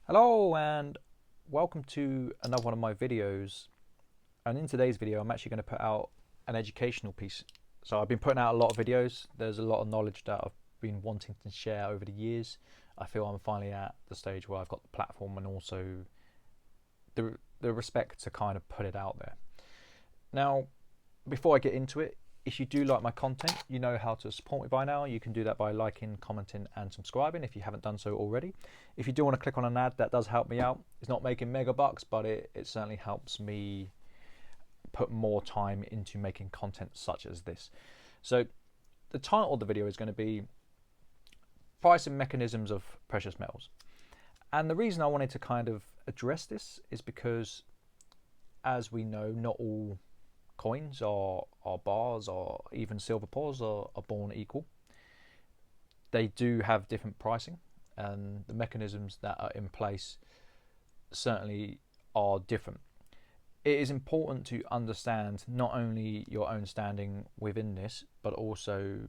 Hello and welcome to another one of my videos. And in today's video I'm actually going to put out an educational piece. So I've been putting out a lot of videos. There's a lot of knowledge that I've been wanting to share over the years. I feel I'm finally at the stage where I've got the platform and also the respect to kind of put it out there. Now, before I get into it, if you do like my content, you know how to support me by now. You can do that by liking, commenting and subscribing if you haven't done so already. If you do want to click on an ad, that does help me out. It's not making mega bucks, but it certainly helps me put more time into making content such as this. So the title of the video is going to be Pricing Mechanisms of Precious Metals. And the reason I wanted to kind of address this is because, as we know, not all coins or bars or even silver pours are born equal. They do have different pricing, and the mechanisms that are in place certainly are different. It is important to understand not only your own standing within this, but also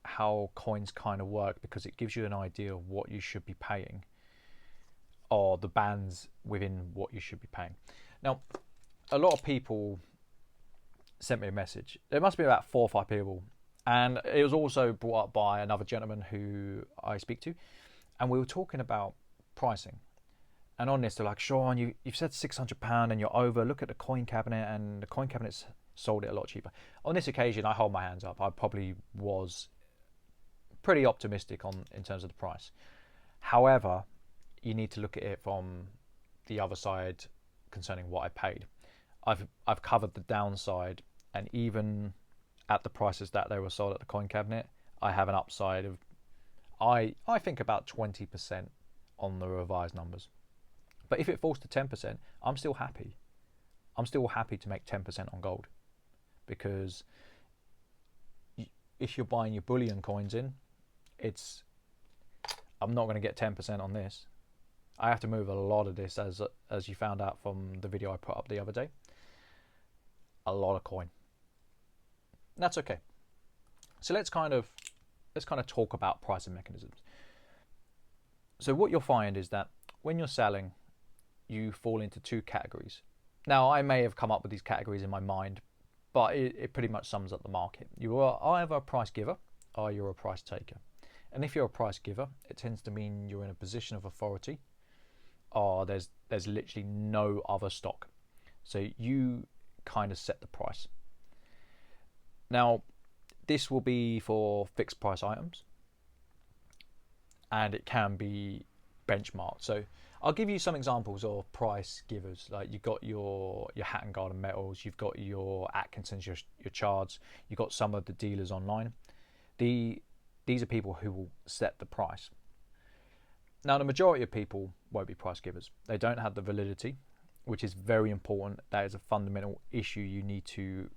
how coins kind of work, because it gives you an idea of what you should be paying, or the bands within what you should be paying. Now, a lot of people sent me a message. There must be about 4 or 5 people, and it was also brought up by another gentleman who I speak to, and we were talking about pricing. And on this, they're like, Sean, you've said £600 and you're over. Look at the coin cabinet, and the coin cabinet's sold it a lot cheaper. On this occasion, I hold my hands up. I probably was pretty optimistic in terms of the price. However, you need to look at it from the other side concerning what I paid. I've covered the downside, and even at the prices that they were sold at the coin cabinet, I have an upside of I think about 20% on the revised numbers. But if it falls to 10%, I'm still happy. I'm still happy to make 10% on gold, because if you're buying your bullion coins in, I'm not going to get 10% on this. I have to move a lot of this, as you found out from the video I put up the other day. A lot of coin. That's okay. So let's kind of talk about pricing mechanisms. So what you'll find is that when you're selling, you fall into 2 categories. Now, I may have come up with these categories in my mind, but it pretty much sums up the market. You are either a price giver or you're a price taker. And if you're a price giver, it tends to mean you're in a position of authority, or there's literally no other stock. So you kind of set the price. Now, this will be for fixed price items, and it can be benchmarked. So I'll give you some examples of price givers. Like, you've got your Hatton Garden Metals, you've got your Atkinsons, your Chards, you've got some of the dealers online. These are people who will set the price. Now, the majority of people won't be price givers. They don't have the validity, which is very important. That is a fundamental issue you need to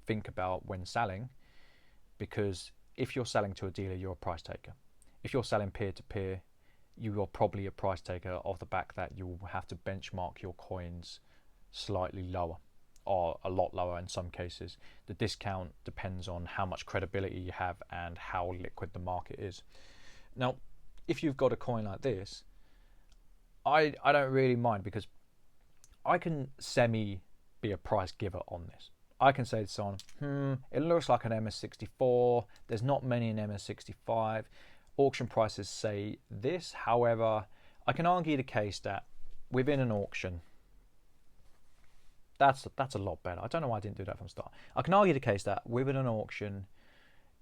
think about when selling, because if you're selling to a dealer, you're a price taker. If you're selling peer-to-peer, you are probably a price taker off the back that you will have to benchmark your coins slightly lower, or a lot lower in some cases. The discount depends on how much credibility you have and how liquid the market is. Now, if you've got a coin like this, I don't really mind, because I can semi be a price giver on this. I can say to someone, it looks like an MS64. There's not many in MS65. Auction prices say this. However, I can argue the case that within an auction, that's a lot better. I don't know why I didn't do that from the start. I can argue the case that within an auction,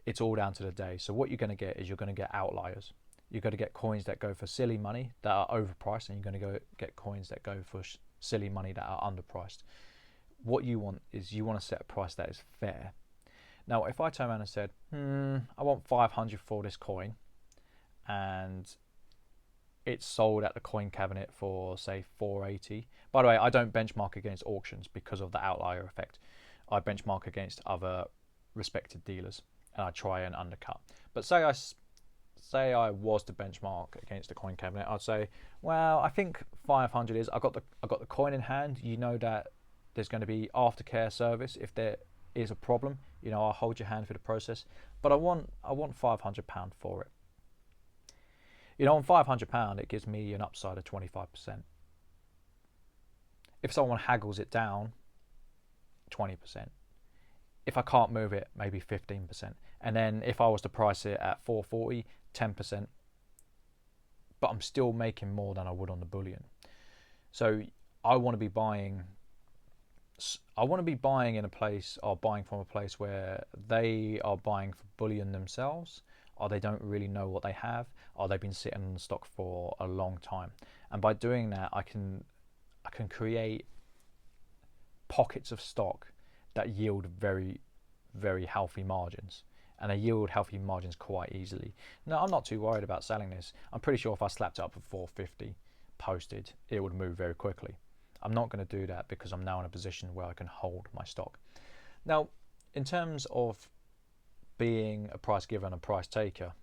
it's all down to the day. So what you're going to get is you're going to get outliers. You're going to get coins that go for silly money that are overpriced, and you're going to get coins that go for silly money that are underpriced. What you want is you want to set a price that is fair. Now, if I turn around and said, I want 500 for this coin, and it's sold at the coin cabinet for, say, 480. By the way, I don't benchmark against auctions because of the outlier effect. I benchmark against other respected dealers, and I try and undercut. But say I was to benchmark against the coin cabinet, I'd say, well, I think 500 is. I got the coin in hand. You know that there's going to be aftercare service if there is a problem. You know, I'll hold your hand for the process. But I want £500 for it. You know, on £500, it gives me an upside of 25%. If someone haggles it down, 20%. If I can't move it, maybe 15%. And then if I was to price it at 440, 10%. But I'm still making more than I would on the bullion. So I want to be buying in a place, or buying from a place where they are buying for bullion themselves, or they don't really know what they have, or they've been sitting on the stock for a long time. And by doing that, I can create pockets of stock that yield very, very healthy margins. And they yield healthy margins quite easily. Now, I'm not too worried about selling this. I'm pretty sure if I slapped it up for 450 posted, it would move very quickly. I'm not going to do that because I'm now in a position where I can hold my stock. Now, in terms of being a price giver and a price taker,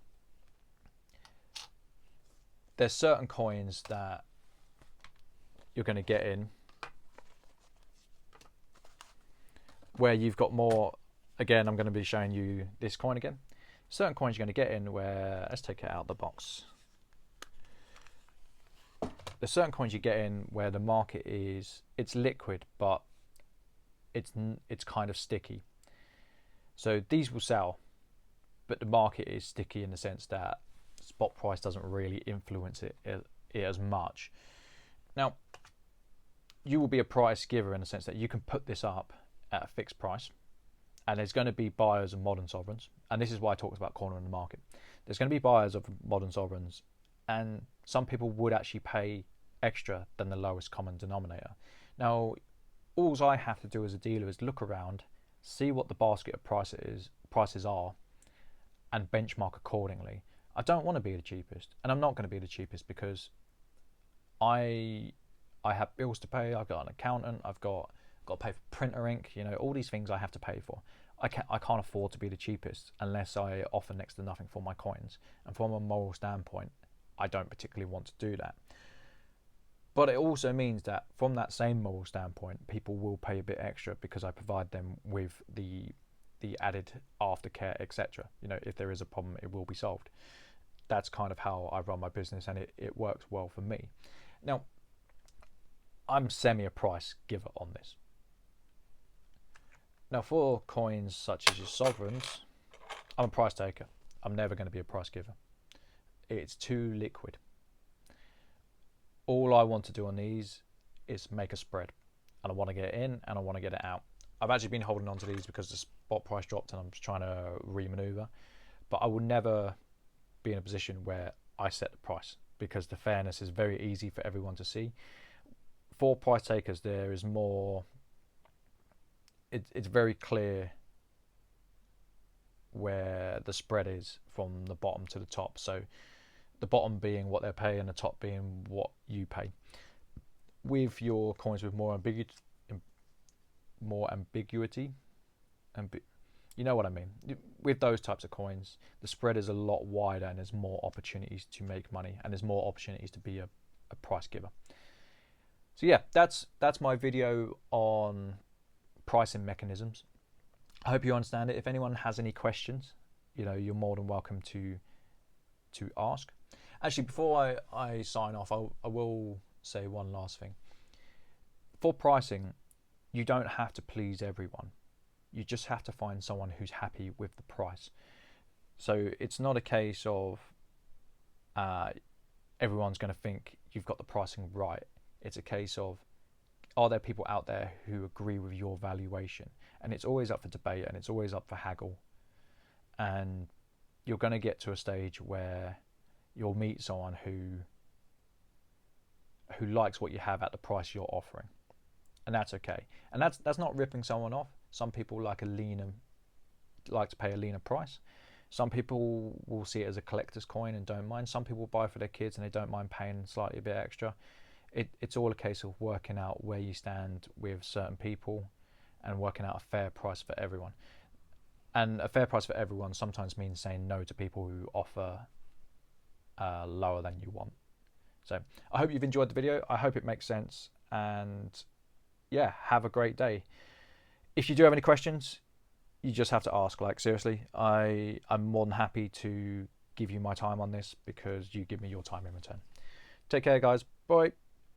there's certain coins that you're going to get in where you've got more. Again, I'm going to be showing you this coin again. Certain coins you're going to get in where, let's take it out of the box. There's certain coins you get in where the market it's liquid, but it's kind of sticky. So these will sell, but the market is sticky in the sense that spot price doesn't really influence it as much. Now, you will be a price giver in the sense that you can put this up at a fixed price, and there's going to be buyers of modern sovereigns, and this is why I talked about cornering the market. There's going to be buyers of modern sovereigns, and some people would actually pay extra than the lowest common denominator. Now, all I have to do as a dealer is look around, see what the basket of prices are, and benchmark accordingly. I don't want to be the cheapest, and I'm not going to be the cheapest because I have bills to pay. I've got an accountant. I've got to pay for printer ink. You know, all these things I have to pay for. I can't afford to be the cheapest unless I offer next to nothing for my coins. And from a moral standpoint, I don't particularly want to do that. But it also means that from that same moral standpoint, people will pay a bit extra because I provide them with the added aftercare, etc. You know, if there is a problem, it will be solved. That's kind of how I run my business, and it works well for me. Now, I'm semi a price giver on this. Now, for coins such as your sovereigns, I'm a price taker. I'm never going to be a price giver. It's too liquid. All I want to do on these is make a spread, and I want to get it in and I want to get it out. I've actually been holding on to these because the spot price dropped and I'm just trying to remaneuver, but I will never be in a position where I set the price because the fairness is very easy for everyone to see. For price takers, there is more. It's very clear where the spread is from the bottom to the top. So the bottom being what they're paying, the top being what you pay. With your coins with more ambiguity, you know what I mean. With those types of coins, the spread is a lot wider and there's more opportunities to make money and there's more opportunities to be a price giver. So yeah, that's my video on pricing mechanisms. I hope you understand it. If anyone has any questions, you know, you're more than welcome to ask. Actually, before I sign off, I will say one last thing. For pricing, you don't have to please everyone. You just have to find someone who's happy with the price. So it's not a case of everyone's going to think you've got the pricing right. It's a case of, are there people out there who agree with your valuation? And it's always up for debate and it's always up for haggle. And you're going to get to a stage where you'll meet someone who likes what you have at the price you're offering. And that's okay. And that's not ripping someone off. Some people like to pay a leaner price. Some people will see it as a collector's coin and don't mind. Some people buy for their kids and they don't mind paying slightly a bit extra. It's all a case of working out where you stand with certain people and working out a fair price for everyone. And a fair price for everyone sometimes means saying no to people who offer lower than you want. So I hope you've enjoyed the video. I hope it makes sense. And yeah, have a great day. If you do have any questions, you just have to ask. Like, seriously, I'm more than happy to give you my time on this because you give me your time in return. Take care, guys. Bye.